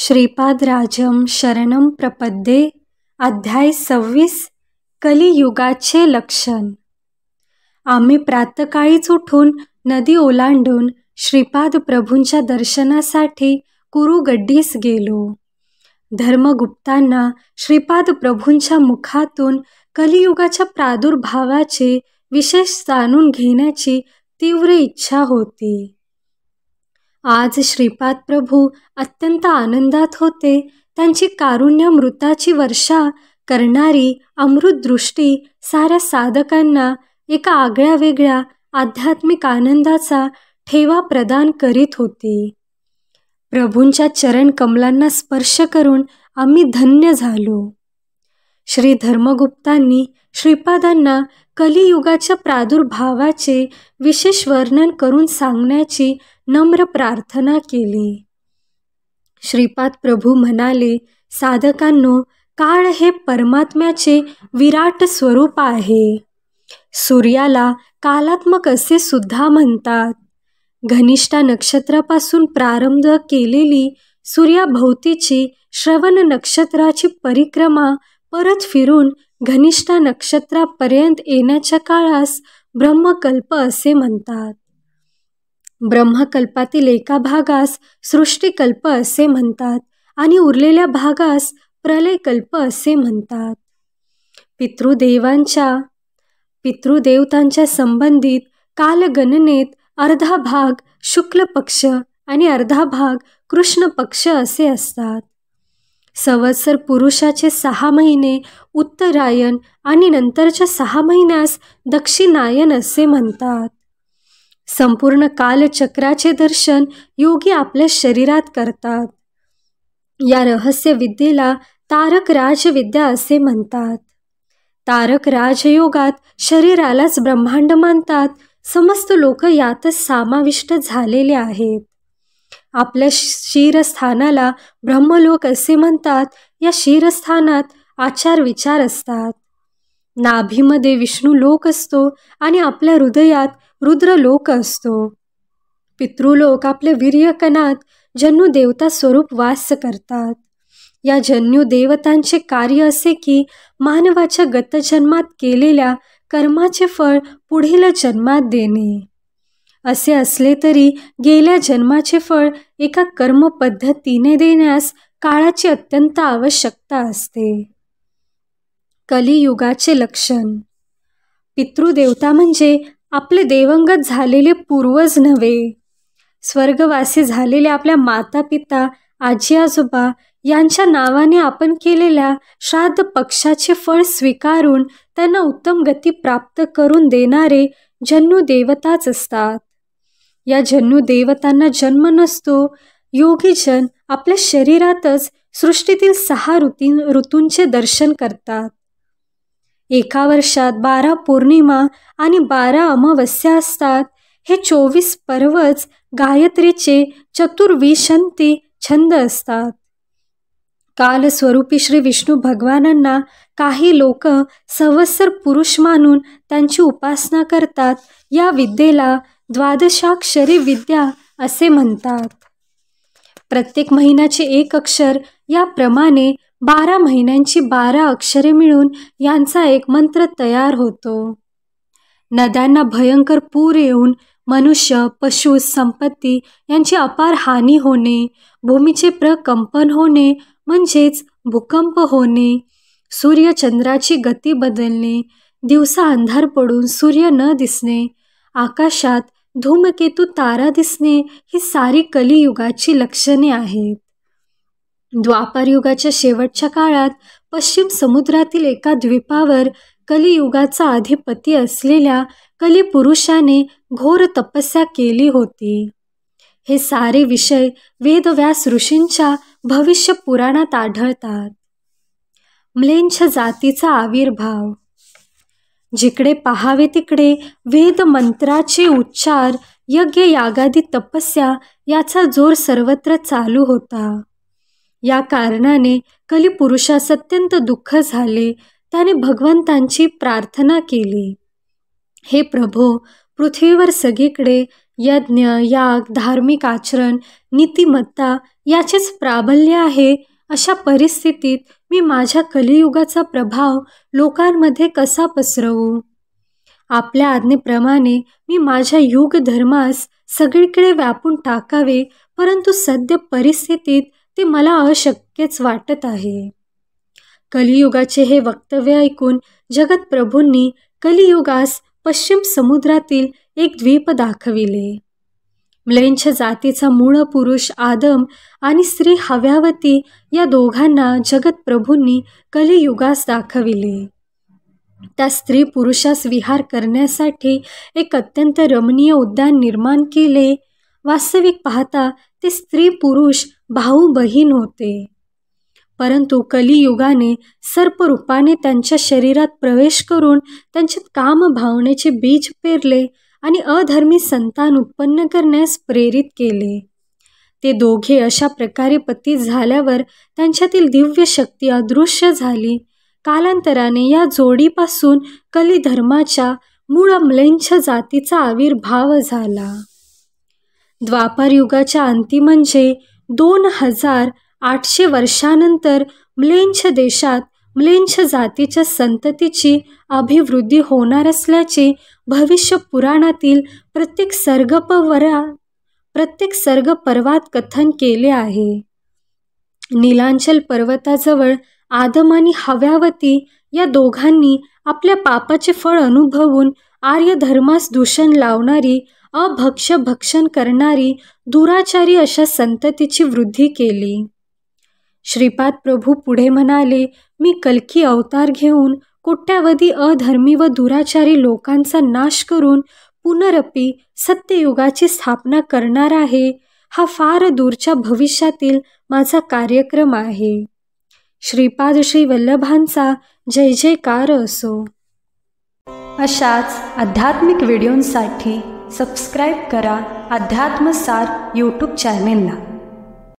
श्रीपादराजम शरणम प्रपद्ये अध्याय 26 कलियुगाचे लक्षण। आम्ही प्रातःकाळीच उठून नदी ओलांडून श्रीपाद प्रभूंच्या दर्शनासाठी कुरुगड्डीस गेलो। धर्मगुप्तांना श्रीपाद प्रभूंच्या मुखातून कलियुगाच्या प्रादुर्भावाचे विशेष जाणून घेण्याची तीव्र इच्छा होती। आज श्रीपाद प्रभू अत्यंत आनंदात होते। त्यांची कारुण्यामृताची वर्षा करणारी अमृतदृष्टी साऱ्या साधकांना एका आगळ्या वेगळ्या आध्यात्मिक आनंदाचा ठेवा प्रदान करीत होती। प्रभूंच्या चरण कमलांना स्पर्श करून आम्ही धन्य झालो। श्री धर्मगुप्तांनी श्रीपादांना कलियुगाच्या प्रादुर्भावाचे विशेष वर्णन करून सांगण्याची नम्र प्रार्थना केली। श्रीपाद प्रभू म्हणाले, साधकांनो, काळ हे परमात्म्याचे विराट स्वरूप आहे। सूर्याला कालात्मक असे सुद्धा म्हणतात। घनिष्ठा नक्षत्रापासून प्रारंभ केलेली सूर्याभोवतीची श्रवण नक्षत्राची परिक्रमा परत फिरून घनिष्ठा नक्षत्रापर्यंत येण्याच्या काळास ब्रह्मकल्प असे म्हणतात। ब्रह्मकल्पातील एका भागास सृष्टिकल्प असे म्हणतात आणि उरलेल्या भागास प्रलयकल्प असे म्हणतात। पितृदेवतांच्या संबंधित कालगणनेत अर्धा भाग शुक्ल पक्ष आणि अर्धा भाग कृष्ण पक्ष असे असतात। संवत्सर पुरुषाचे 6 महिने उत्तरायण आणि नंतरच्या 6 महिन्यास दक्षिणायन असे म्हणतात। संपूर्ण कालचक्राचे दर्शन योगी आपल्या शरीरात करतात। या रहस्य विद्येला तारक राजविद्या असे म्हणतात। तारक राजयोगात शरीरालाच ब्रह्मांड मानतात। समस्त लोक यातच समाविष्ट झालेले आहेत। आपल्या शिरस्थानाला ब्रह्मलोक असे म्हणतात। या शिरस्थानात आचार विचार असतात। नाभीमध्ये विष्णू लोक असतो आणि आपल्या हृदयात रुद्रलोक असतो। पितृलोक आपल्या वीर्यकणात जन्यू देवता स्वरूप वास करतात। या जन्यू देवतांचे कार्य असे की मानवाच्या गतजन्मात केलेल्या कर्माचे फळ पुढील जन्मात देणे। असे असले तरी गेल्या जन्माचे फळ एका कर्मपद्धतीने देण्यास काळाची अत्यंत आवश्यकता असते। कलियुगाचे लक्षण। पितृदेवता म्हणजे आपले देवंगत झालेले पूर्वज नव्हे। स्वर्गवासी झालेले आपल्या माता पिता, आजी आजोबा यांच्या नावाने आपण केलेल्या श्राद्ध पक्षाचे फळ स्वीकारून त्यांना उत्तम गती प्राप्त करून देणारे जन्यू देवताच असतात। या जन्यू देवतांना जन्म नसतो। योगीजन आपल्या शरीरातच सृष्टीतील 6 ऋतूंचे दर्शन करतात। एका वर्षात 12 पौर्णिमा आणि 12 अमावस्या असतात। हे 24 पर्वच गायत्रीचे चतुर्विंशती छंद असतात। कालस्वरूपी श्री विष्णू भगवानांना काही लोक संवत्सर पुरुष मानून त्यांची उपासना करतात। या विद्येला द्वादशाक्षरी विद्या असे म्हणतात। प्रत्येक महिन्याचे 1 अक्षर, याप्रमाणे 12 महिन्यांची 12 अक्षरे मिळून यांचा एक मंत्र तयार होतो। नद्यांना भयंकर पूर येऊन मनुष्य, पशु, संपत्ती यांची अपार हानी होणे, भूमीचे प्रकंपन होणे म्हणजेच भूकंप होणे, सूर्यचंद्राची गती बदलणे, दिवसा अंधार पडून सूर्य न दिसणे, आकाशात धूमकेतू तारा दिसणे ही सारी कलियुगाची लक्षणे आहेत। द्वापारयुगाच्या शेवटच्या काळात पश्चिम समुद्रातील एका द्वीपावर कलियुगाचा अधिपती असलेल्या कलिपुरुषाने घोर तपस्या केली होती। हे सारे विषय वेदव्यास ऋषींच्या भविष्य पुराणात आढळतात। म्लेच्छ जातीचा आविर्भाव। जिकडे पाहावे तिकडे वेद मंत्राचे उच्चार, यज्ञ यागादी तपस्या याचा जोर सर्वत्र चालू होता। या कारणाने कलिपुरुषास अत्यंत दुःख झाले। त्याने भगवंतांची प्रार्थना केली, हे प्रभो, पृथ्वीवर सगळीकडे यज्ञ, याग, धार्मिक आचरण, नीतिमत्ता याचेच प्राबल्य आहे, अशा परिस्थितीत मी माझ्या कलियुगाचा प्रभाव लोकांमध्ये कसा पसरवू? आपल्या आज्ञेप्रमाणे मी माझ्या युग धर्मास सगळीकडे व्यापून टाकावे, परंतु सद्य परिस्थितीत ते मला अशक्यच वाटत आहे. कलियुगाचे हे वक्तव्य ऐकून जगतप्रभूंनी कलियुगास पश्चिम समुद्रातील एक द्वीप दाखविले. म्लेच्छ जातीचा मूळ पुरुष आदम आणि स्त्री हव्यावती या दोघांना जगतप्रभूंनी कलियुगास दाखविले. त्या स्त्री पुरुषास विहार करण्यासाठी एक अत्यंत रमणीय उद्यान निर्माण केले. वास्तविक पाहता ते स्त्री पुरुष भाऊ बहीण होते, परंतु कलियुगाने सर्परूपाने त्यांच्या शरीरात प्रवेश करून त्यांच्यात कामभावनेचे बीज पेरले आणि अधर्मी संतान उत्पन्न करण्यास प्रेरित केले. ते दोघे अशा प्रकारे पतित झाल्यावर त्यांच्यातील दिव्य शक्ती अदृश्य झाली. कालांतराने या जोडीपासून कलिधर्माच्या मूळ म्लेच्छ जातीचा आविर्भाव झाला. द्वापार युगाच्या अंती म्हणजे 2800 वर्षानंतर म्लेच्छ देशात म्लेच्छ जातीच्या संततीची अभिवृद्धी होणार असल्याचे भविष्य पुराणातील प्रत्येक सर्ग पर्वात कथन केले आहे. नीलांचल पर्वताजवळ आदम आणि हव्यावती या दोघांनी आपल्या पापाचे फळ अनुभवून आर्य धर्मास दूषण लावणारी, भक्षण करणारी, दुराचारी अशा संततीची वृद्धी केली. श्रीपाद प्रभू पुढे म्हणाले, मी कल्की अवतार घेऊन कोट्यावधी अधर्मी व दुराचारी लोकांचा नाश करून पुनरपी सत्ययुगाची स्थापना करणार आहे. हा फार दूरच्या भविष्यातील माझा कार्यक्रम आहे. श्रीपाद श्री वल्लभांचा जय जयकार असो. अशाच आध्यात्मिक व्हिडिओंसाठी सबस्क्राईब करा अध्यात्मसार यूट्यूब चॅनेलला.